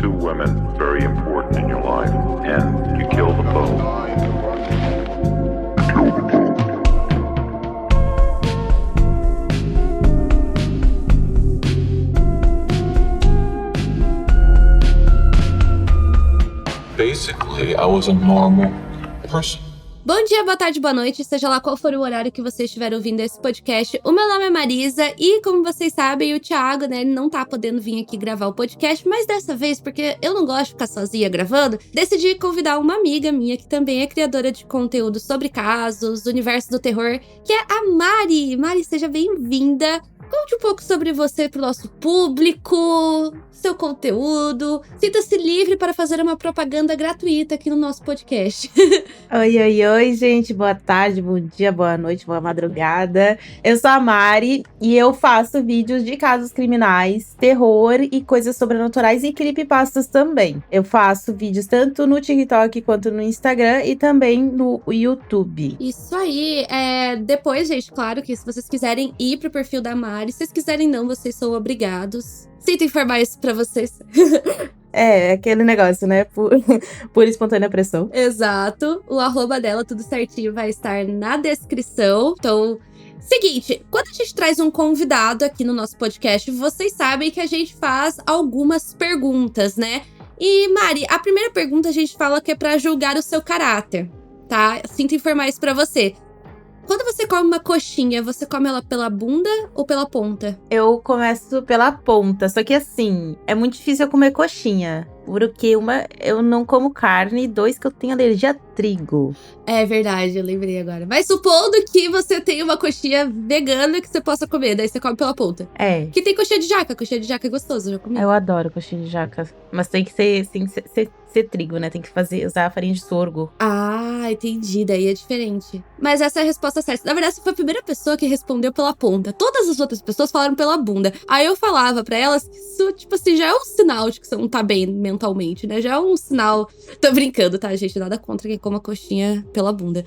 two women very important in your life, and you kill them both. Basically, I was a normal person. Bom dia, boa tarde, boa noite, seja lá qual for o horário que você estiver ouvindo esse podcast. O meu nome é Marisa e, como vocês sabem, o Thiago, né, ele não tá podendo vir aqui gravar o podcast, mas dessa vez, porque eu não gosto de ficar sozinha gravando, decidi convidar uma amiga minha, que também é criadora de conteúdo sobre casos, universo do terror, que é a Mari. Mari, seja bem-vinda. Conte um pouco sobre você pro nosso público, seu conteúdo. Sinta-se livre para fazer uma propaganda gratuita aqui no nosso podcast. Oi, gente. Boa tarde, bom dia, boa noite, boa madrugada. Eu sou a Mari e eu faço vídeos de casos criminais, terror e coisas sobrenaturais e creepypastas também. Eu faço vídeos tanto no TikTok quanto no Instagram e também no YouTube. Isso aí. Depois, gente, claro que se vocês quiserem ir pro perfil da Mari, se vocês quiserem não, vocês são obrigados. Sinto informar isso pra vocês. É aquele negócio, né? Por espontânea pressão. Exato. O arroba dela, tudo certinho, vai estar na descrição. Então, seguinte, quando a gente traz um convidado aqui no nosso podcast, vocês sabem que a gente faz algumas perguntas, né? E, Mari, a primeira pergunta a gente fala que é pra julgar o seu caráter, tá? Sinto informar isso pra você. Quando você come uma coxinha, você come ela pela bunda ou pela ponta? Eu começo pela ponta, só que assim, é muito difícil eu comer coxinha. Porque eu não como carne, e dois, que eu tenho alergia a trigo. É verdade, eu lembrei agora. Mas supondo que você tenha uma coxinha vegana que você possa comer, daí você come pela ponta. É. Que tem coxinha de jaca é gostoso, eu já comi. Eu adoro coxinha de jaca, mas tem que ser trigo, né? Tem que usar a farinha de sorgo. Ah, entendi, daí é diferente. Mas essa é a resposta certa. Na verdade, você foi a primeira pessoa que respondeu pela ponta. Todas as outras pessoas falaram pela bunda. Aí eu falava pra elas que isso, tipo assim, já é um sinal de que você não tá bem mentalmente, né? Já é um sinal. Tô brincando, tá, gente? Nada contra quem coma coxinha pela bunda.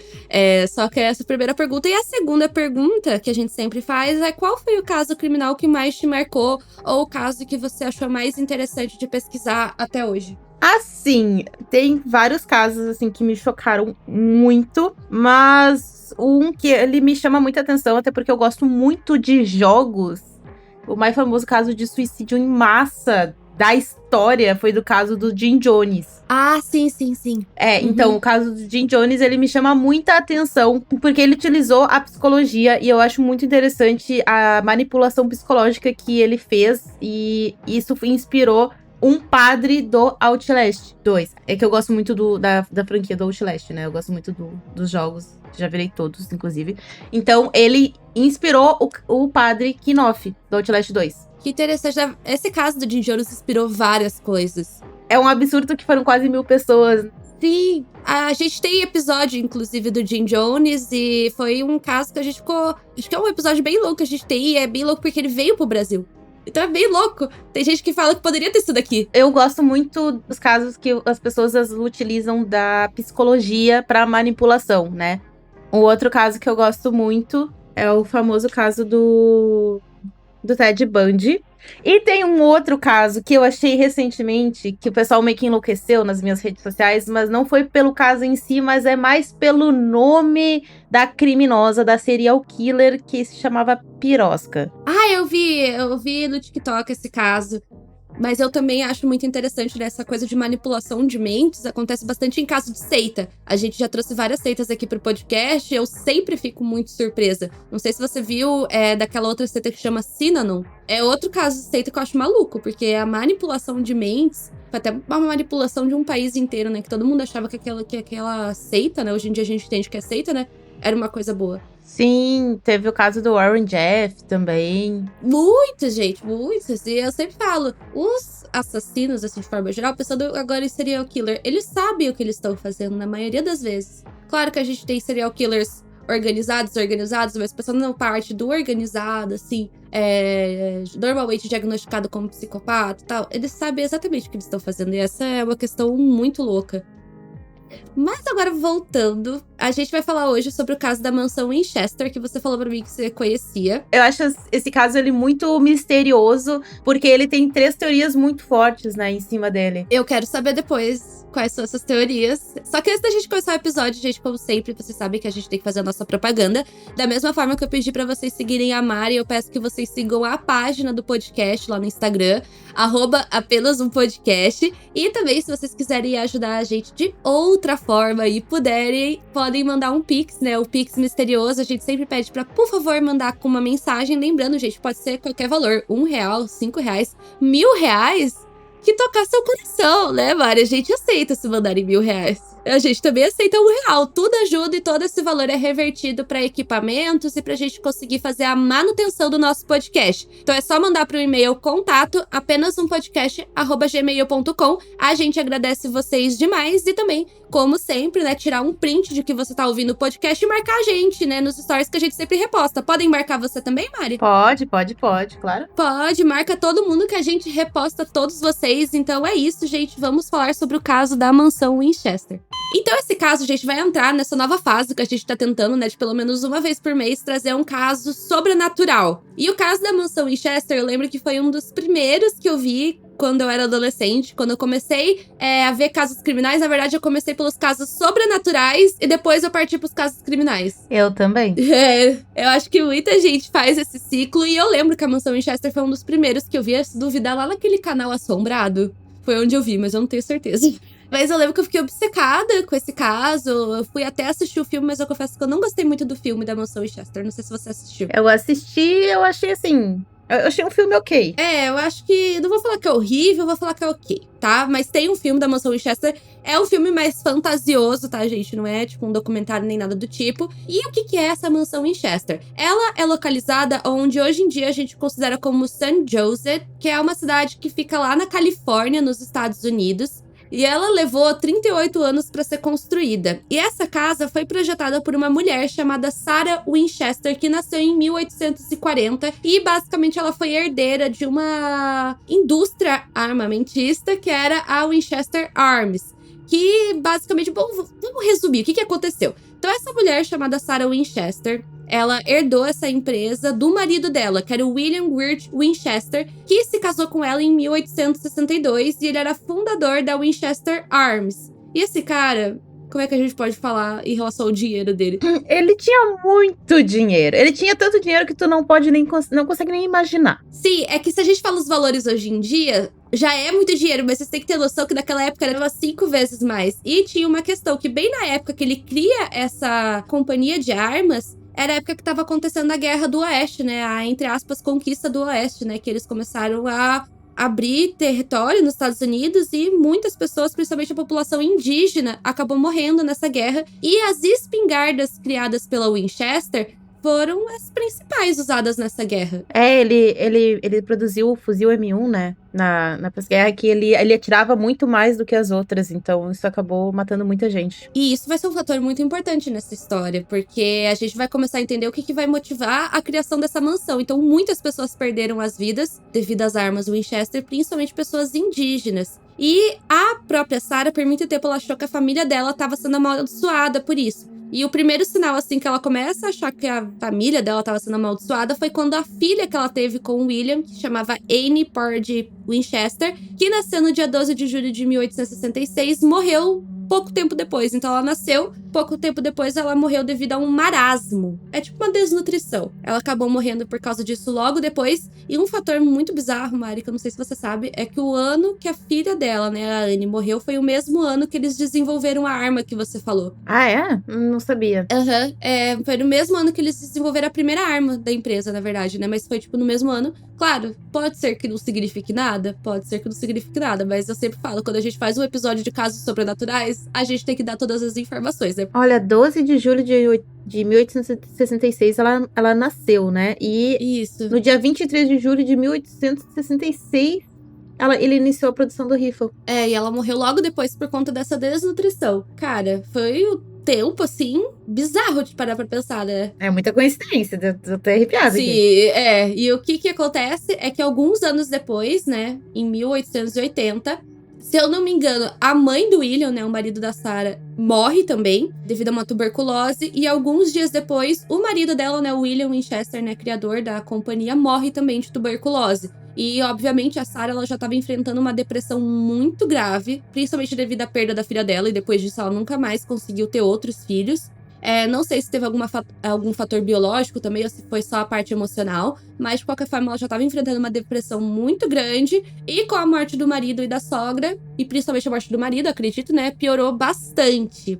Só que essa é a primeira pergunta. E a segunda pergunta que a gente sempre faz é: qual foi o caso criminal que mais te marcou? Ou o caso que você achou mais interessante de pesquisar até hoje? Assim, tem vários casos, assim, que me chocaram muito, mas um que ele me chama muita atenção, até porque eu gosto muito de jogos. O mais famoso caso de suicídio em massa da história foi do caso do Jim Jones. Ah, sim. Então, o caso do Jim Jones, ele me chama muita atenção, porque ele utilizou a psicologia, e eu acho muito interessante a manipulação psicológica que ele fez, e isso inspirou um padre do Outlast 2. É que eu gosto muito da franquia do Outlast, né? Eu gosto muito dos jogos. Já virei todos, inclusive. Então, ele inspirou o padre Knopf do Outlast 2. Que interessante. Esse caso do Jim Jones inspirou várias coisas. É um absurdo que foram quase 1.000 pessoas. Sim, a gente tem episódio, inclusive, do Jim Jones. E foi um caso que a gente ficou... Acho que é um episódio bem louco que a gente tem. E é bem louco porque ele veio pro Brasil. Então é bem louco. Tem gente que fala que poderia ter sido aqui. Eu gosto muito dos casos que as pessoas utilizam da psicologia pra manipulação, né? Um outro caso que eu gosto muito é o famoso caso do Ted Bundy. E tem um outro caso que eu achei recentemente, que o pessoal meio que enlouqueceu nas minhas redes sociais, mas não foi pelo caso em si, mas é mais pelo nome da criminosa, da serial killer, que se chamava Pirosca. Ah, eu vi no TikTok esse caso. Mas eu também acho muito interessante dessa coisa de manipulação de mentes. Acontece bastante em caso de seita. A gente já trouxe várias seitas aqui pro podcast. Eu sempre fico muito surpresa. Não sei se você viu daquela outra seita que chama Synanon. É outro caso de seita que eu acho maluco. Porque a manipulação de mentes... Foi até uma manipulação de um país inteiro, né? Que todo mundo achava que aquela seita, né? Hoje em dia a gente entende que é seita, né? Era uma coisa boa. Sim, teve o caso do Warren Jeffs também. Muitos, gente, muitos. E eu sempre falo, os assassinos, assim, de forma geral, pensando agora em serial killer, eles sabem o que eles estão fazendo na maioria das vezes. Claro que a gente tem serial killers organizados, mas pensando na parte do organizado, assim, normalmente diagnosticado como psicopata e tal, eles sabem exatamente o que eles estão fazendo. E essa é uma questão muito louca. Mas agora, voltando, a gente vai falar hoje sobre o caso da mansão Winchester, que você falou pra mim que você conhecia. Eu acho esse caso ele muito misterioso, porque ele tem 3 teorias muito fortes, né, em cima dele. Eu quero saber depois quais são essas teorias. Só que antes da gente começar o episódio, gente, como sempre, vocês sabem que a gente tem que fazer a nossa propaganda. Da mesma forma que eu pedi pra vocês seguirem a Mari, eu peço que vocês sigam a página do podcast lá no Instagram, @apenas-um-podcast. E também, se vocês quiserem ajudar a gente de outra forma e puderem, podem mandar um Pix, né? O Pix misterioso, a gente sempre pede pra, por favor, mandar com uma mensagem. Lembrando, gente, pode ser qualquer valor. R$1, R$5, R$1.000. Que tocar seu coração, né, Mari? A gente aceita se mandarem R$1.000. A gente também aceita R$1. Tudo ajuda e todo esse valor é revertido para equipamentos e pra gente conseguir fazer a manutenção do nosso podcast. Então é só mandar pro e-mail contato apenas-um-podcast@gmail.com. A gente agradece vocês demais e também, como sempre, né, tirar um print de que você tá ouvindo o podcast e marcar a gente, né, nos stories que a gente sempre reposta. Podem marcar você também, Mari? Pode, claro. Pode, marca todo mundo que a gente reposta todos vocês. Então é isso, gente. Vamos falar sobre o caso da mansão Winchester. Então esse caso, gente, vai entrar nessa nova fase que a gente tá tentando, né, de pelo menos uma vez por mês trazer um caso sobrenatural. E o caso da mansão Winchester, eu lembro que foi um dos primeiros que eu vi quando eu era adolescente. Quando eu comecei a ver casos criminais, na verdade eu comecei pelos casos sobrenaturais e depois eu parti pros casos criminais. Eu também. Eu acho que muita gente faz esse ciclo e eu lembro que a mansão Winchester foi um dos primeiros que eu vi, se duvidar, lá naquele canal Assombrado. Foi onde eu vi, mas eu não tenho certeza. Mas eu lembro que eu fiquei obcecada com esse caso. Eu fui até assistir o filme, mas eu confesso que eu não gostei muito do filme da mansão Winchester. Não sei se você assistiu. Eu assisti, eu achei assim... Eu achei um filme ok. Eu acho que... Não vou falar que é horrível, vou falar que é ok, tá? Mas tem um filme da mansão Winchester. É um filme mais fantasioso, tá, gente? Não é, tipo, um documentário nem nada do tipo. E o que é essa mansão Winchester? Ela é localizada onde hoje em dia a gente considera como St. Joseph, que é uma cidade que fica lá na Califórnia, nos Estados Unidos. E ela levou 38 anos para ser construída. E essa casa foi projetada por uma mulher chamada Sarah Winchester, que nasceu em 1840. E basicamente ela foi herdeira de uma indústria armamentista, que era a Winchester Arms. Que basicamente, vamos resumir, o que aconteceu? Então essa mulher chamada Sarah Winchester, ela herdou essa empresa do marido dela, que era o William Wirt Winchester, que se casou com ela em 1862 e ele era fundador da Winchester Arms. E esse cara, como é que a gente pode falar em relação ao dinheiro dele? Ele tinha muito dinheiro. Ele tinha tanto dinheiro que tu não consegue nem imaginar. Sim, é que se a gente fala os valores hoje em dia, já é muito dinheiro, mas vocês têm que ter noção que naquela época era 5 vezes mais. E tinha uma questão que bem na época que ele cria essa companhia de armas, era a época que tava acontecendo a Guerra do Oeste, né? A, entre aspas, conquista do Oeste, né? Que eles começaram a abrir território nos Estados Unidos e muitas pessoas, principalmente a população indígena, acabou morrendo nessa guerra. E as espingardas criadas pela Winchester foram as principais usadas nessa guerra. Ele produziu o fuzil M1, né? Na pós-guerra, que ele atirava muito mais do que as outras, então isso acabou matando muita gente. E isso vai ser um fator muito importante nessa história, porque a gente vai começar a entender o que vai motivar a criação dessa mansão. Então, muitas pessoas perderam as vidas devido às armas Winchester, principalmente pessoas indígenas. E a própria Sarah, por muito tempo, ela achou que a família dela estava sendo amaldiçoada por isso. E o primeiro sinal, assim, que ela começa a achar que a família dela estava sendo amaldiçoada foi quando a filha que ela teve com o William, que chamava Anne Pard Winchester, que nasceu no dia 12 de julho de 1866, morreu pouco tempo depois. Então ela nasceu, pouco tempo depois ela morreu devido a um marasmo. É tipo uma desnutrição. Ela acabou morrendo por causa disso logo depois. E um fator muito bizarro, Mari, que eu não sei se você sabe, é que o ano que a filha dela, né, a Anne, morreu foi o mesmo ano que eles desenvolveram a arma que você falou. Ah, é? Não sabia. Foi no mesmo ano que eles desenvolveram a primeira arma da empresa, na verdade, né? Mas foi, tipo, no mesmo ano. Claro, pode ser que não signifique nada, mas eu sempre falo, quando a gente faz um episódio de casos sobrenaturais, a gente tem que dar todas as informações, né? Olha, 12 de julho de 1866 ela nasceu, né? E isso. No dia 23 de julho de 1866, ele iniciou a produção do rifle. E ela morreu logo depois por conta dessa desnutrição. Cara, foi o tempo, assim, bizarro de parar pra pensar, né? É muita coincidência, tô até arrepiada aqui. Sim, e o que acontece é que alguns anos depois, né, em 1880, Se eu não me engano, a mãe do William, né, o marido da Sarah, morre também, devido a uma tuberculose. E alguns dias depois, o marido dela, né, o William Winchester, né, criador da companhia, morre também de tuberculose. E, obviamente, a Sarah ela já estava enfrentando uma depressão muito grave, principalmente devido à perda da filha dela. E depois disso, ela nunca mais conseguiu ter outros filhos. Não sei se teve algum fator biológico também, ou se foi só a parte emocional. Mas, de qualquer forma, ela já estava enfrentando uma depressão muito grande. E com a morte do marido e da sogra, e principalmente a morte do marido, acredito, né? Piorou bastante.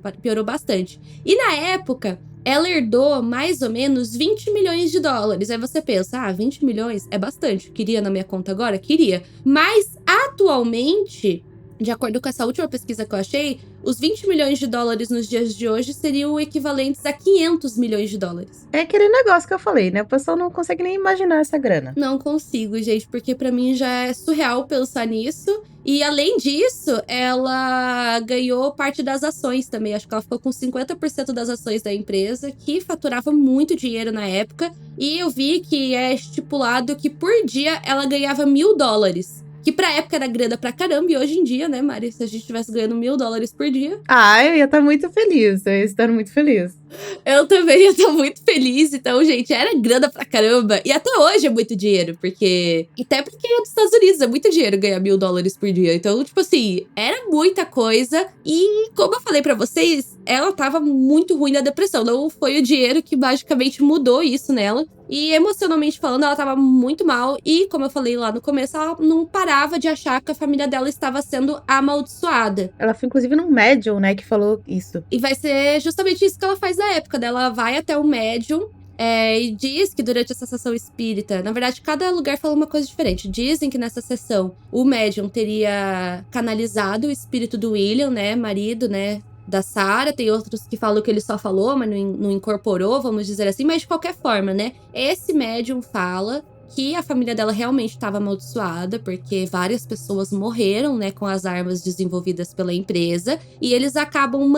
E na época, ela herdou mais ou menos 20 milhões de dólares. Aí você pensa, 20 milhões é bastante. Queria na minha conta agora? Queria. Mas, atualmente, de acordo com essa última pesquisa que eu achei, os 20 milhões de dólares nos dias de hoje seriam equivalentes a 500 milhões de dólares. É aquele negócio que eu falei, né? O pessoal não consegue nem imaginar essa grana. Não consigo, gente, porque pra mim já é surreal pensar nisso. E além disso, ela ganhou parte das ações também. Acho que ela ficou com 50% das ações da empresa, que faturava muito dinheiro na época. E eu vi que é estipulado que por dia ela ganhava $1.000. Que pra época era grana pra caramba. E hoje em dia, né, Mari? Se a gente estivesse ganhando $1.000 por dia. Eu ia estar muito feliz. Eu ia estar muito feliz. Eu também ia estar muito feliz. Então, gente, era grana pra caramba. E até hoje é muito dinheiro, porque... Até porque é dos Estados Unidos, é muito dinheiro ganhar $1.000 por dia. Então, tipo assim, era muita coisa. E, como eu falei pra vocês, ela tava muito ruim da depressão. Não foi o dinheiro que magicamente mudou isso nela. E, emocionalmente falando, ela tava muito mal. E, como eu falei lá no começo, ela não parava de achar que a família dela estava sendo amaldiçoada. Ela foi, inclusive, num médium, né, que falou isso. E vai ser justamente isso que ela faz na época dela. Ela vai até o médium e diz que durante essa sessão espírita... Na verdade, cada lugar fala uma coisa diferente. Dizem que nessa sessão, o médium teria canalizado o espírito do William, né, marido, né, da Sarah. Tem outros que falam que ele só falou, mas não incorporou, vamos dizer assim. Mas de qualquer forma, né, esse médium fala que a família dela realmente estava amaldiçoada, porque várias pessoas morreram, né, com as armas desenvolvidas pela empresa, e eles acabam...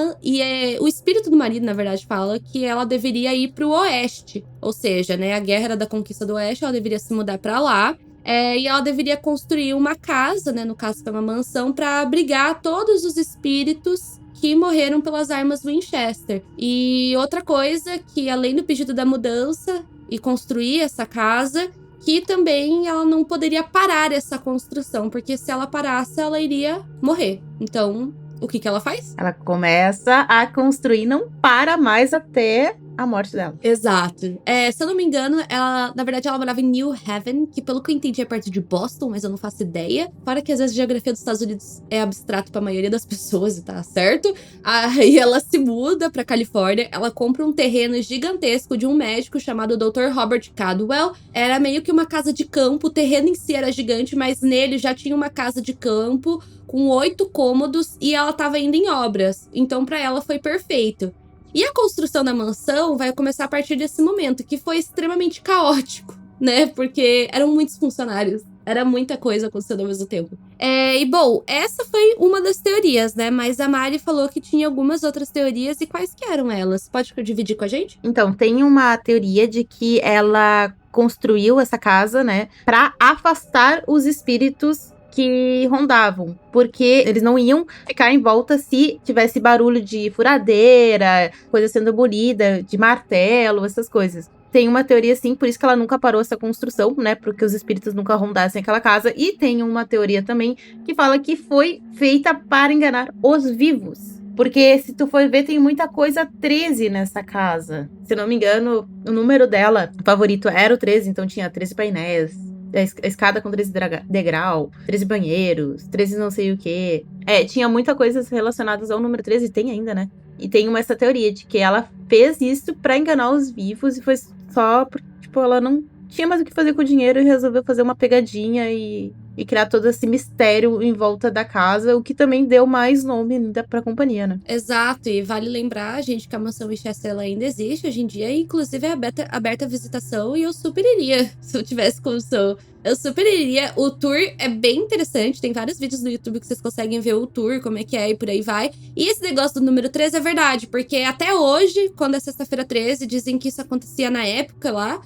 o espírito do marido, na verdade, fala que ela deveria ir pro oeste, ou seja, né, a guerra era da conquista do oeste, ela deveria se mudar pra lá, e ela deveria construir uma casa, né, no caso foi uma mansão, pra abrigar todos os espíritos que morreram pelas armas Winchester. E outra coisa, que além do pedido da mudança e construir essa casa, que também ela não poderia parar essa construção, porque se ela parasse, ela iria morrer. Então, o que ela faz? Ela começa a construir, não para mais até a morte dela. Exato. Se eu não me engano, ela, na verdade, ela morava em New Haven, que pelo que eu entendi é perto de Boston, mas eu não faço ideia. Fora que às vezes a geografia dos Estados Unidos é abstrato pra maioria das pessoas, e tá certo. Aí ela se muda pra Califórnia, ela compra um terreno gigantesco de um médico chamado Dr. Robert Cadwell. Era meio que uma casa de campo, o terreno em si era gigante, mas nele já tinha uma casa de campo com 8 cômodos e ela tava indo em obras. Então pra ela foi perfeito. E a construção da mansão vai começar a partir desse momento, que foi extremamente caótico, né? Porque eram muitos funcionários, era muita coisa acontecendo ao mesmo tempo. E, bom, essa foi uma das teorias, né? Mas a Mari falou que tinha algumas outras teorias, e quais que eram elas? Pode dividir com a gente? Então, tem uma teoria de que ela construiu essa casa, né, pra afastar os espíritos que rondavam, porque eles não iam ficar em volta se tivesse barulho de furadeira, coisa sendo abolida, de martelo, essas coisas. Tem uma teoria, assim, por isso que ela nunca parou essa construção, né, porque os espíritos nunca rondassem aquela casa. E tem uma teoria também que fala que foi feita para enganar os vivos. Porque se tu for ver, tem muita coisa 13 nessa casa. Se não me engano, o número dela, o favorito era o 13, então tinha 13 painéis. A escada com 13 degrau, 13 banheiros, 13 não sei o quê. Tinha muita coisa relacionadas ao número 13, tem ainda, né? E tem essa teoria de que ela fez isso pra enganar os vivos e foi só porque, tipo, ela não tinha mais o que fazer com o dinheiro e resolveu fazer uma pegadinha e criar todo esse mistério em volta da casa, o que também deu mais nome ainda pra companhia, né? Exato, e vale lembrar, gente, que a mansão Winchester ela ainda existe hoje em dia, e inclusive é aberta a visitação, e eu super iria, se eu tivesse condição. Eu super iria. O tour é bem interessante, tem vários vídeos no YouTube que vocês conseguem ver o tour, como é que é e por aí vai. E esse negócio do número 13 é verdade, porque até hoje, quando é sexta-feira 13, dizem que isso acontecia na época lá,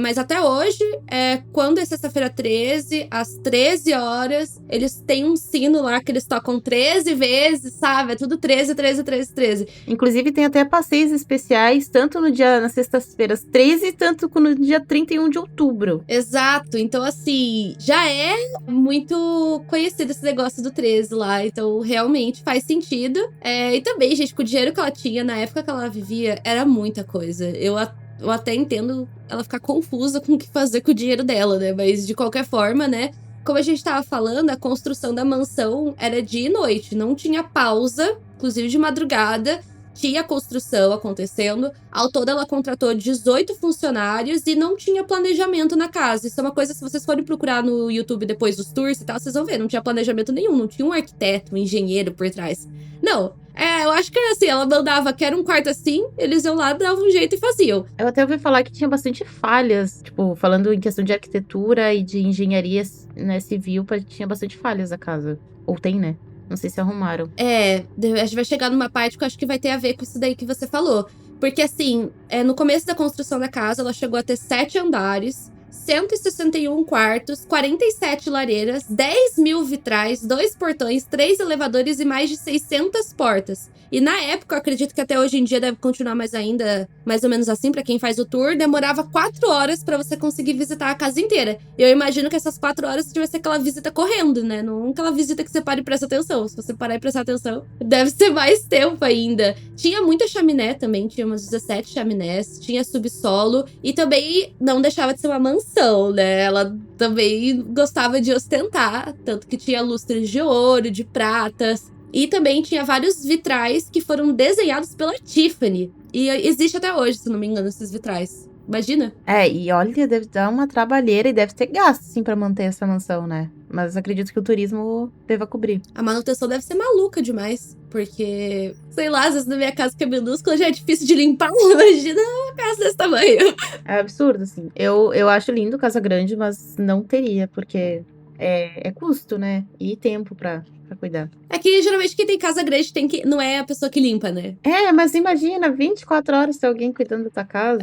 mas até hoje, quando é sexta-feira 13, às 13 13 horas, eles têm um sino lá que eles tocam 13 vezes, sabe? É tudo 13, 13, 13, 13. Inclusive, tem até passeios especiais, tanto nas sextas-feiras 13, tanto no dia 31 de outubro. Exato. Então, assim, já é muito conhecido esse negócio do 13 lá. Então, realmente faz sentido. E também, gente, com o dinheiro que ela tinha na época que ela vivia, era muita coisa. Eu até entendo ela ficar confusa com o que fazer com o dinheiro dela, né? Mas, de qualquer forma, né? Como a gente tava falando, a construção da mansão era dia e noite. Não tinha pausa, inclusive de madrugada. Tinha construção acontecendo. Ao todo, ela contratou 18 funcionários e não tinha planejamento na casa. Isso é uma coisa, se vocês forem procurar no YouTube depois dos tours e tal, vocês vão ver. Não tinha planejamento nenhum, não tinha um arquiteto, um engenheiro por trás. Não. Eu acho que era assim, ela mandava, quero um quarto assim, eles iam lá, davam um jeito e faziam. Eu até ouvi falar que tinha bastante falhas, tipo, falando em questão de arquitetura e de engenharia, né, civil, tinha bastante falhas a casa. Ou tem, né? Não sei se arrumaram. A gente vai chegar numa parte que eu acho que vai ter a ver com isso daí que você falou. Porque, assim, no começo da construção da casa, ela chegou a ter 7 andares, 161 quartos, 47 lareiras, 10 mil vitrais, 2 portões, 3 elevadores e mais de 600 portas. E na época, eu acredito que até hoje em dia deve continuar mais ou menos assim, pra quem faz o tour, demorava 4 horas pra você conseguir visitar a casa inteira. Eu imagino que essas 4 horas devia ser aquela visita correndo, né? Não aquela visita que você para e presta atenção. Se você parar e prestar atenção, deve ser mais tempo ainda. Tinha muita chaminé também, tinha umas 17 chaminés, tinha subsolo e também não deixava de ser uma mansão, né? Ela também gostava de ostentar, tanto que tinha lustres de ouro, de pratas. E também tinha vários vitrais que foram desenhados pela Tiffany. E existe até hoje, se não me engano, esses vitrais. Imagina? E olha, deve dar uma trabalheira e deve ter gasto, sim, pra manter essa mansão, né? Mas acredito que o turismo deva cobrir. A manutenção deve ser maluca demais. Porque, sei lá, às vezes na minha casa que é minúscula já é difícil de limpar. Imagina uma casa desse tamanho. É absurdo, assim. Eu acho lindo casa grande, mas não teria, porque é custo, né? E tempo pra cuidar. É que geralmente quem tem casa grande não é a pessoa que limpa, né? Mas imagina, 24 horas ter alguém cuidando da tua casa.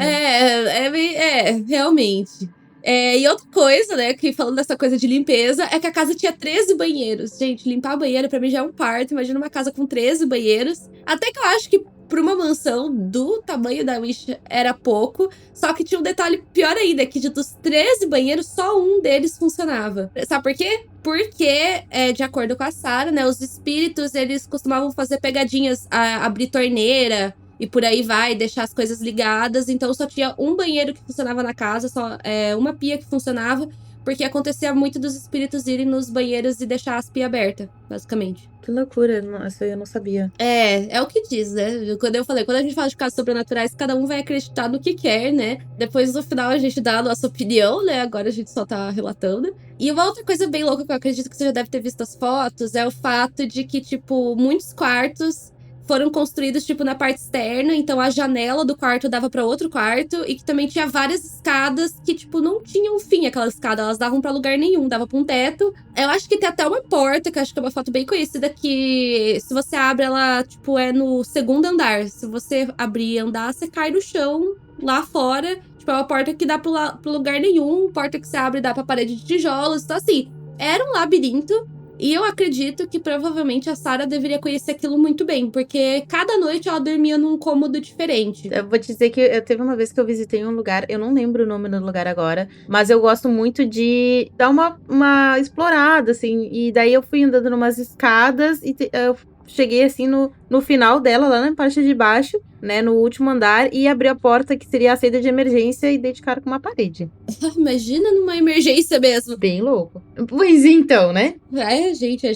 Realmente. E outra coisa, né, que falando dessa coisa de limpeza, é que a casa tinha 13 banheiros. Gente, limpar banheiro pra mim já é um parto. Imagina uma casa com 13 banheiros. Até que eu acho que pra uma mansão do tamanho da Wish era pouco. Só que tinha um detalhe pior ainda, que dos 13 banheiros, só um deles funcionava. Sabe por quê? Porque, de acordo com a Sarah, né, os espíritos, eles costumavam fazer pegadinhas, abrir torneira e por aí vai, deixar as coisas ligadas. Então só tinha um banheiro que funcionava na casa, só uma pia que funcionava, porque acontecia muito dos espíritos irem nos banheiros e deixar as pias abertas, basicamente. Que loucura, essa eu não sabia. É o que diz, né? Quando a gente fala de casos sobrenaturais, cada um vai acreditar no que quer, né? Depois, no final, a gente dá a nossa opinião, né? Agora a gente só tá relatando. E uma outra coisa bem louca que eu acredito que você já deve ter visto as fotos é o fato de que, tipo, muitos quartos foram construídos, tipo, na parte externa. Então, a janela do quarto dava pra outro quarto. E que também tinha várias escadas que, tipo, não tinham fim. Aquelas escadas, elas davam pra lugar nenhum. Dava pra um teto. Eu acho que tem até uma porta, que eu acho que é uma foto bem conhecida, que se você abre, ela, tipo, é no segundo andar. Se você abrir e andar, você cai no chão, lá fora. Tipo, é uma porta que dá pro lugar nenhum. Porta que você abre e dá pra parede de tijolos. Então, assim, era um labirinto. E eu acredito que provavelmente a Sarah deveria conhecer aquilo muito bem, porque cada noite ela dormia num cômodo diferente. Eu vou te dizer que teve uma vez que eu visitei um lugar, eu não lembro o nome do lugar agora, mas eu gosto muito de dar uma explorada, assim. E daí eu fui andando numas escadas e eu cheguei, assim, no final dela, lá na parte de baixo, né, no último andar, e abri a porta, que seria a saída de emergência, e dei de cara com uma parede. Imagina numa emergência mesmo. Bem louco. Pois então, né? A gente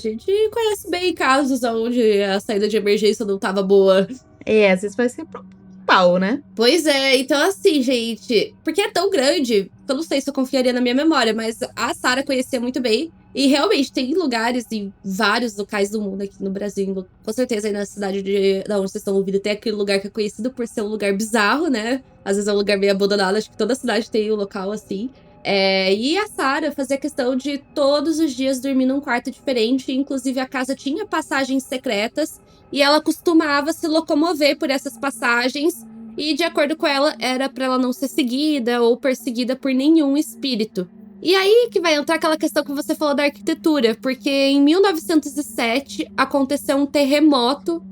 conhece bem casos onde a saída de emergência não tava boa. Às vezes vai ser pau, né? Pois é, então assim, gente, porque é tão grande, eu não sei se eu confiaria na minha memória, mas a Sarah conhecia muito bem. E realmente tem lugares em vários locais do mundo, aqui no Brasil, com certeza aí na cidade da onde vocês estão ouvindo, tem aquele lugar que é conhecido por ser um lugar bizarro, né? Às vezes é um lugar meio abandonado, acho que toda cidade tem um local assim. E a Sarah fazia questão de todos os dias dormir num quarto diferente, inclusive a casa tinha passagens secretas, e ela costumava se locomover por essas passagens, e de acordo com ela, era pra ela não ser seguida ou perseguida por nenhum espírito. E aí que vai entrar aquela questão que você falou da arquitetura, porque em 1907 aconteceu um terremoto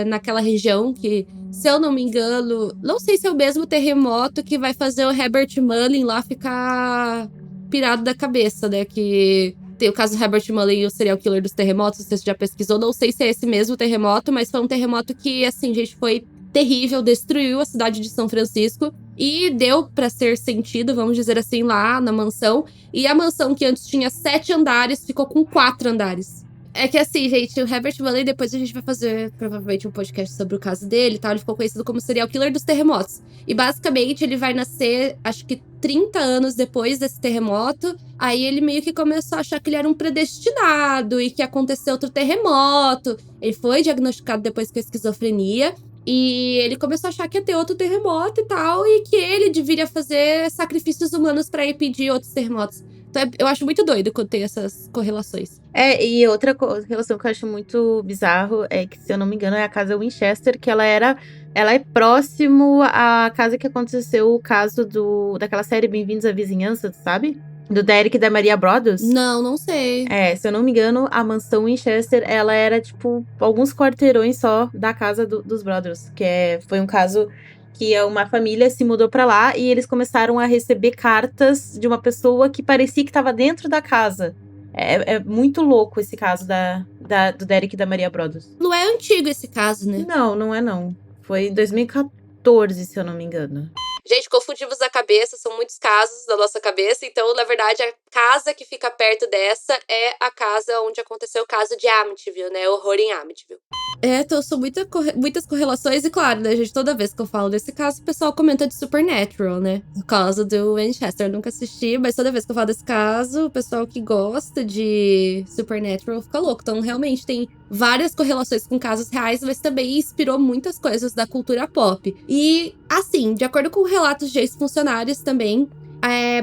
naquela região que, se eu não me engano, não sei se é o mesmo terremoto que vai fazer o Herbert Mullin lá ficar pirado da cabeça, né? Que tem o caso do Herbert Mullin, o serial killer dos terremotos, não sei se você já pesquisou, não sei se é esse mesmo terremoto, mas foi um terremoto que, assim, gente, foi terrível, destruiu a cidade de São Francisco e deu pra ser sentido, vamos dizer assim, lá na mansão. E a mansão, que antes tinha 7 andares, ficou com 4 andares. É que assim, gente, o Herbert Mullin, depois a gente vai fazer provavelmente um podcast sobre o caso dele e tal. Ele ficou conhecido como serial killer dos terremotos. E basicamente ele vai nascer, acho que 30 anos depois desse terremoto. Aí ele meio que começou a achar que ele era um predestinado e que ia acontecer outro terremoto. Ele foi diagnosticado depois com esquizofrenia. E ele começou a achar que ia ter outro terremoto e tal, e que ele deveria fazer sacrifícios humanos pra impedir outros terremotos. Então eu acho muito doido quando tem essas correlações. E outra relação que eu acho muito bizarro é que, se eu não me engano, é a casa Winchester, que ela é próximo à casa que aconteceu o caso daquela série Bem-vindos à Vizinhança, sabe? Do Derek e da Maria Brothers. Não sei. Se eu não me engano, a mansão Winchester, ela era, tipo, alguns quarteirões só da casa dos Brothers. Foi um caso que uma família se mudou pra lá e eles começaram a receber cartas de uma pessoa que parecia que tava dentro da casa. É muito louco esse caso do Derek e da Maria Brothers. Não é antigo esse caso, né? Não é não. Foi em 2014, se eu não me engano. Gente, confundimos a cabeça, são muitos casos da nossa cabeça. Então, na verdade, a casa que fica perto dessa é a casa onde aconteceu o caso de Amityville, né? Horror em Amityville. Então são muitas correlações. E claro, né, gente, toda vez que eu falo desse caso, o pessoal comenta de Supernatural, né? No caso do Winchester, eu nunca assisti, mas toda vez que eu falo desse caso, o pessoal que gosta de Supernatural fica louco. Então, realmente, tem várias correlações com casos reais, mas também inspirou muitas coisas da cultura pop. E, assim, de acordo com relatos de ex-funcionários também,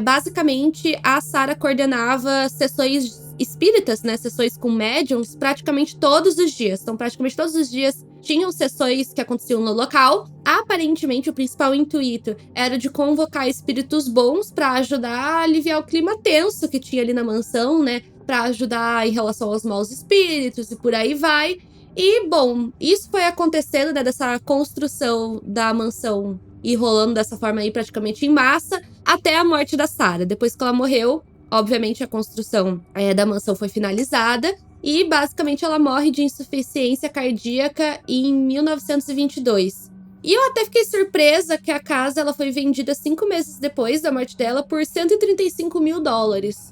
basicamente, a Sarah coordenava sessões espíritas, né? Sessões com médiums, praticamente todos os dias. Então, praticamente todos os dias tinham sessões que aconteciam no local. Aparentemente, o principal intuito era de convocar espíritos bons para ajudar a aliviar o clima tenso que tinha ali na mansão, né? Para ajudar em relação aos maus espíritos e por aí vai. E, bom, isso foi acontecendo, né? Dessa construção da mansão e rolando dessa forma aí praticamente em massa, até a morte da Sarah. Depois que ela morreu, obviamente a construção da mansão foi finalizada e basicamente ela morre de insuficiência cardíaca em 1922. E eu até fiquei surpresa que a casa ela foi vendida 5 meses depois da morte dela por $135 mil.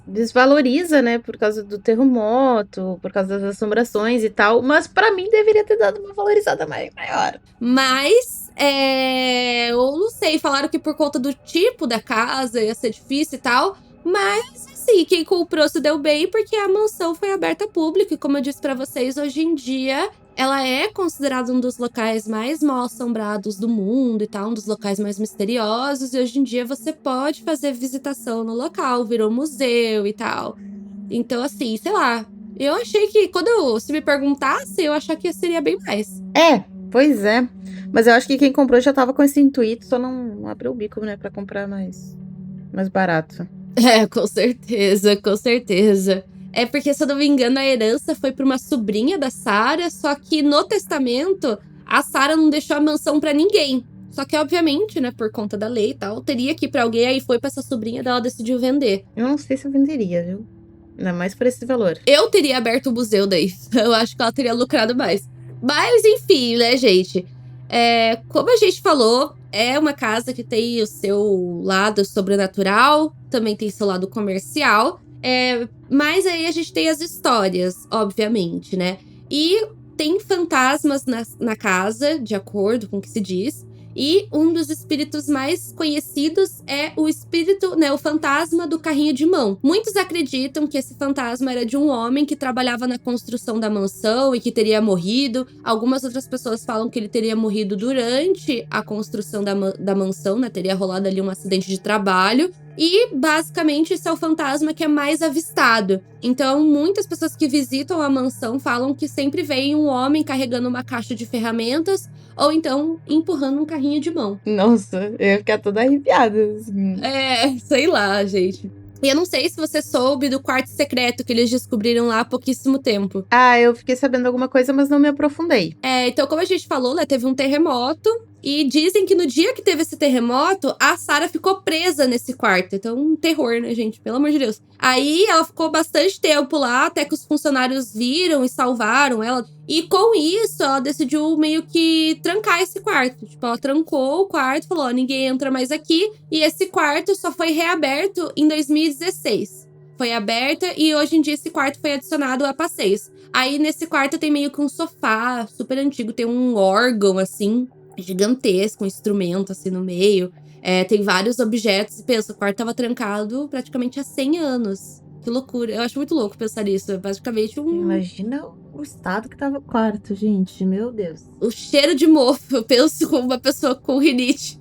Desvaloriza, né, por causa do terremoto, por causa das assombrações e tal, mas pra mim deveria ter dado uma valorizada maior. Mas, eu não sei, falaram que por conta do tipo da casa ia ser difícil e tal, mas assim, quem comprou se deu bem porque a mansão foi aberta ao público e, como eu disse pra vocês, hoje em dia ela é considerada um dos locais mais mal assombrados do mundo e tal, um dos locais mais misteriosos. E hoje em dia você pode fazer visitação no local, virou museu e tal. Então, assim, sei lá. Eu achei que, se me perguntasse, eu achava que seria bem mais. Pois é. Mas eu acho que quem comprou já tava com esse intuito, só não abriu o bico, né, pra comprar mais barato. Com certeza, com certeza. É porque, se eu não me engano, a herança foi pra uma sobrinha da Sarah, só que no testamento, a Sarah não deixou a mansão pra ninguém. Só que, obviamente, né, por conta da lei e tal, teria que ir pra alguém, aí foi pra essa sobrinha dela, decidiu vender. Eu não sei se eu venderia, viu? Ainda mais por esse valor. Eu teria aberto o museu daí. Eu acho que ela teria lucrado mais. Mas, enfim, né, gente? Como a gente falou, é uma casa que tem o seu lado sobrenatural, também tem seu lado comercial. Mas aí a gente tem as histórias, obviamente, né? E tem fantasmas na casa, de acordo com o que se diz. E um dos espíritos mais conhecidos é o espírito, né, o fantasma do carrinho de mão. Muitos acreditam que esse fantasma era de um homem que trabalhava na construção da mansão e que teria morrido. Algumas outras pessoas falam que ele teria morrido durante a construção da mansão, né? Teria rolado ali um acidente de trabalho. E, basicamente, esse é o fantasma que é mais avistado. Então, muitas pessoas que visitam a mansão falam que sempre vem um homem carregando uma caixa de ferramentas ou então empurrando um carrinho de mão. Nossa, eu ia ficar toda arrepiada. Assim. Sei lá, gente. E eu não sei se você soube do quarto secreto que eles descobriram lá há pouquíssimo tempo. Ah, eu fiquei sabendo alguma coisa, mas não me aprofundei. Então, como a gente falou, né, teve um terremoto. E dizem que no dia que teve esse terremoto, a Sarah ficou presa nesse quarto. Então, um terror, né, gente? Pelo amor de Deus. Aí, ela ficou bastante tempo lá, até que os funcionários viram e salvaram ela. E com isso, ela decidiu meio que trancar esse quarto. Tipo, ela trancou o quarto e falou, ó, ninguém entra mais aqui. E esse quarto só foi reaberto em 2016. Foi aberta e hoje em dia esse quarto foi adicionado a passeios. Aí, nesse quarto tem meio que um sofá super antigo, tem um órgão, assim, gigantesco, um instrumento assim no meio. Tem vários objetos. E pensa, o quarto tava trancado praticamente há 100 anos. Que loucura. Eu acho muito louco pensar nisso. É basicamente Imagina o estado que tava o quarto, gente. Meu Deus. o cheiro de mofo. Eu penso como uma pessoa com rinite.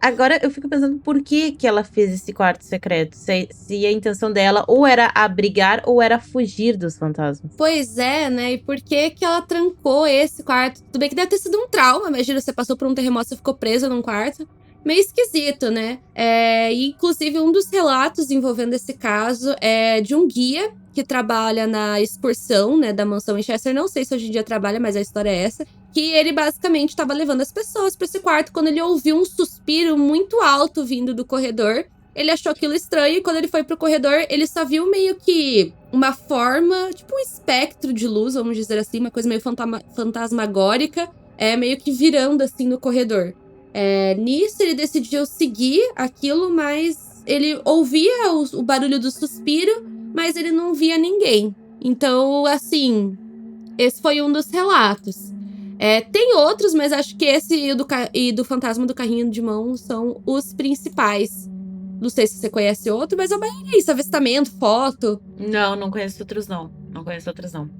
Agora eu fico pensando por que ela fez esse quarto secreto. Se a intenção dela ou era abrigar ou era fugir dos fantasmas. Pois é, né? E por que ela trancou esse quarto? Tudo bem que deve ter sido um trauma. Imagina, você passou por um terremoto e ficou presa num quarto. Meio esquisito, né? E, inclusive, um dos relatos envolvendo esse caso é de um guia que trabalha na excursão, né, da mansão Winchester. Não sei se hoje em dia trabalha, mas a história é essa. Que ele basicamente estava levando as pessoas para esse quarto quando ele ouviu um suspiro muito alto vindo do corredor. Ele achou aquilo estranho e quando ele foi pro corredor, ele só viu meio que uma forma, tipo um espectro de luz, vamos dizer assim, uma coisa meio fantasmagórica, meio que virando assim no corredor. Nisso, ele decidiu seguir aquilo, mas ele ouvia o barulho do suspiro, mas ele não via ninguém. Então, assim, esse foi um dos relatos. Tem outros, mas acho que esse e do fantasma do carrinho de mão são os principais. Não sei se você conhece outro, mas a maioria é isso, avistamento, foto. Não conheço outros não. Não conheço outros não.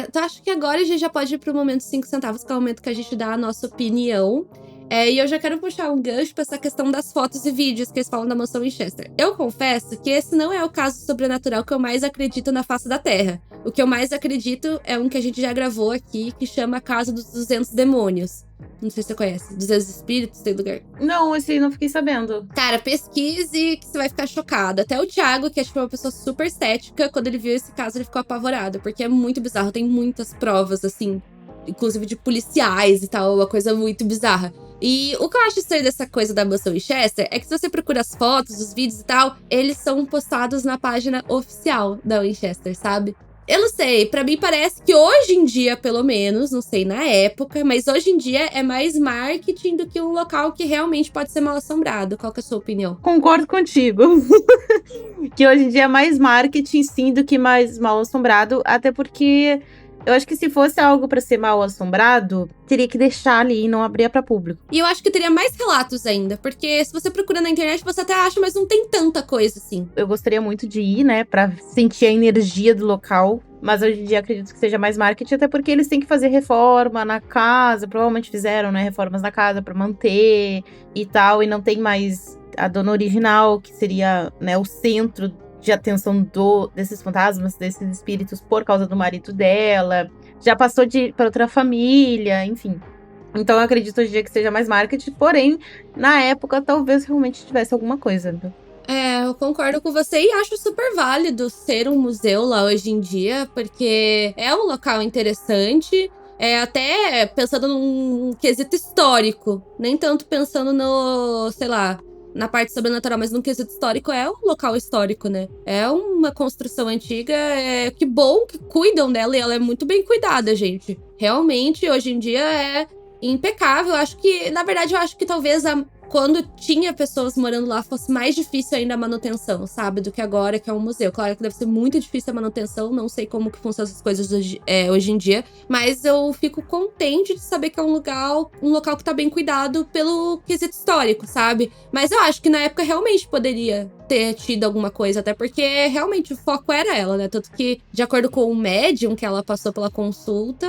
Então acho que agora a gente já pode ir pro momento 5 centavos, que é o momento que a gente dá a nossa opinião. E eu já quero puxar um gancho pra essa questão das fotos e vídeos que eles falam da mansão Winchester. Eu confesso que esse não é o caso sobrenatural que eu mais acredito na face da Terra. O que eu mais acredito é um que a gente já gravou aqui, que chama a Casa dos 200 Demônios. Não sei se você conhece. 200 espíritos, tem lugar. Não, esse aí não fiquei sabendo. Cara, pesquise que você vai ficar chocada. Até o Thiago, que é tipo uma pessoa super cética, quando ele viu esse caso, ele ficou apavorado. Porque é muito bizarro, tem muitas provas, assim, inclusive de policiais e tal, uma coisa muito bizarra. E o que eu acho estranho dessa coisa da mansão Winchester é que se você procura as fotos, os vídeos e tal, eles são postados na página oficial da Winchester, sabe? Eu não sei, pra mim parece que hoje em dia, pelo menos, não sei na época, mas hoje em dia é mais marketing do que um local que realmente pode ser mal assombrado. Qual que é a sua opinião? Concordo contigo. Que hoje em dia é mais marketing, sim, do que mais mal assombrado. Até porque eu acho que se fosse algo pra ser mal assombrado, teria que deixar ali e não abrir pra público. E eu acho que teria mais relatos ainda, porque se você procura na internet, você até acha, mas não tem tanta coisa assim. Eu gostaria muito de ir, né, pra sentir a energia do local. Mas hoje em dia acredito que seja mais marketing, até porque eles têm que fazer reforma na casa. Provavelmente fizeram, né, reformas na casa pra manter e tal. E não tem mais a dona original, que seria, né, o centro de atenção desses fantasmas, desses espíritos, por causa do marido dela. Já passou para outra família, enfim. Então eu acredito hoje em dia que seja mais marketing. Porém, na época, talvez realmente tivesse alguma coisa. Eu concordo com você e acho super válido ser um museu lá hoje em dia, porque é um local interessante, até pensando num quesito histórico, nem tanto pensando no, sei lá, na parte sobrenatural, mas no quesito histórico é um local histórico, né? É uma construção antiga, que bom que cuidam dela e ela é muito bem cuidada, gente. Realmente, hoje em dia é impecável. Acho que, na verdade, eu acho que talvez quando tinha pessoas morando lá, fosse mais difícil ainda a manutenção, sabe? Do que agora, que é um museu. Claro que deve ser muito difícil a manutenção, não sei como que funcionam essas coisas hoje em dia, mas eu fico contente de saber que é um local que tá bem cuidado pelo quesito histórico, sabe? Mas eu acho que na época realmente poderia ter tido alguma coisa, até porque realmente o foco era ela, né? Tanto que, de acordo com o médium que ela passou pela consulta,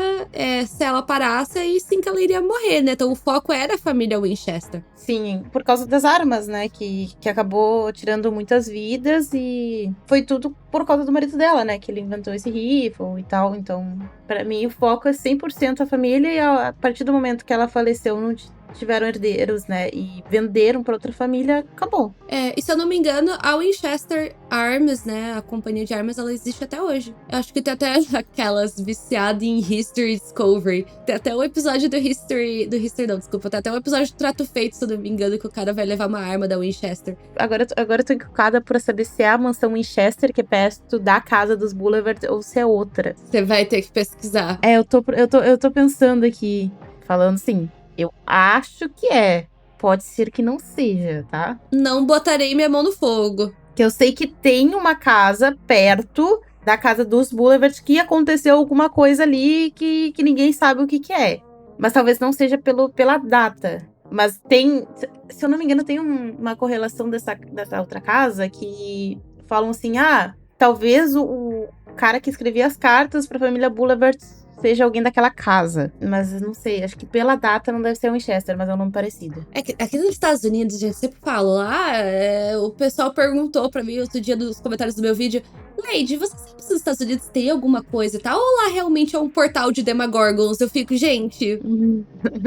se ela parasse, aí sim que ela iria morrer, né? Então o foco era a família Winchester. Sim, por causa das armas, né? Que acabou tirando muitas vidas e foi tudo por causa do marido dela, né? Que ele inventou esse rifle e tal. Então, pra mim, o foco é 100% a família e a partir do momento que ela faleceu, não tiveram herdeiros, né? E venderam pra outra família, acabou. E se eu não me engano, a Winchester Arms, né? A companhia de armas, ela existe até hoje. Eu acho que tem até aquelas viciadas em History Discovery. Tem até o episódio do History não, desculpa. Tem até o episódio de Trato Feito, se eu não me engano, que o cara vai levar uma arma da Winchester. Agora eu tô encucada por saber se é a mansão Winchester, que é perto da casa dos Boulevard, ou se é outra. Você vai ter que pesquisar. Eu tô pensando aqui, falando assim, eu acho que é. Pode ser que não seja, tá? Não botarei minha mão no fogo. Que eu sei que tem uma casa perto da casa dos Boulevard que aconteceu alguma coisa ali que ninguém sabe o que é. Mas talvez não seja pela data. Mas tem, se eu não me engano, tem uma correlação dessa outra casa que falam assim, talvez o cara que escrevia as cartas pra família Boulevard seja alguém daquela casa. Mas eu não sei, acho que pela data não deve ser Winchester, mas é um nome parecido. Aqui nos Estados Unidos, a gente sempre fala, o pessoal perguntou pra mim outro dia nos comentários do meu vídeo, Lady, você sabe se nos Estados Unidos tem alguma coisa e tal? Ou lá realmente é um portal de Demogorgons? Eu fico, gente,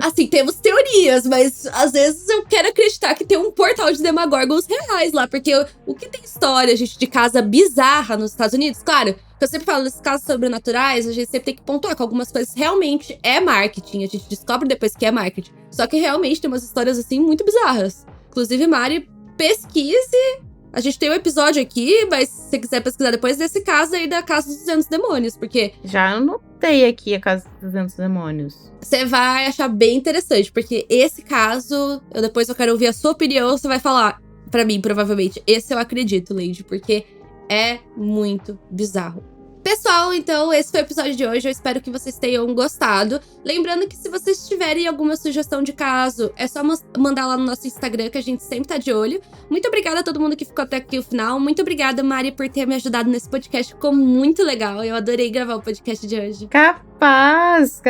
assim, temos teorias, mas às vezes eu quero acreditar que tem um portal de Demogorgons reais lá, porque o que tem história, gente, de casa bizarra nos Estados Unidos, claro, eu sempre falo, nesses casos sobrenaturais, a gente sempre tem que pontuar que algumas coisas realmente é marketing. A gente descobre depois que é marketing. Só que realmente tem umas histórias, assim, muito bizarras. Inclusive, Mari, pesquise. A gente tem um episódio aqui, mas se você quiser pesquisar depois desse caso aí da Casa dos 200 Demônios, porque... Já anotei aqui a Casa dos 200 Demônios. Você vai achar bem interessante, porque esse caso, depois eu quero ouvir a sua opinião, você vai falar pra mim, provavelmente. Esse eu acredito, Lady, porque... é muito bizarro. Pessoal, então, esse foi o episódio de hoje. Eu espero que vocês tenham gostado. Lembrando que se vocês tiverem alguma sugestão de caso, é só mandar lá no nosso Instagram, que a gente sempre tá de olho. Muito obrigada a todo mundo que ficou até aqui o final. Muito obrigada, Mari, por ter me ajudado nesse podcast. Ficou muito legal. Eu adorei gravar o podcast de hoje. Capaz.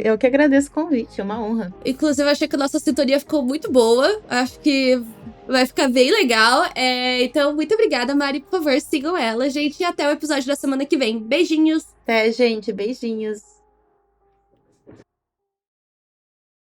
Eu que agradeço o convite, é uma honra. Inclusive, eu achei que a nossa sintonia ficou muito boa. Acho que vai ficar bem legal. Então, muito obrigada, Mari. Por favor, sigam ela, gente. E até o episódio da semana que vem. Beijinhos! Até, gente. Beijinhos.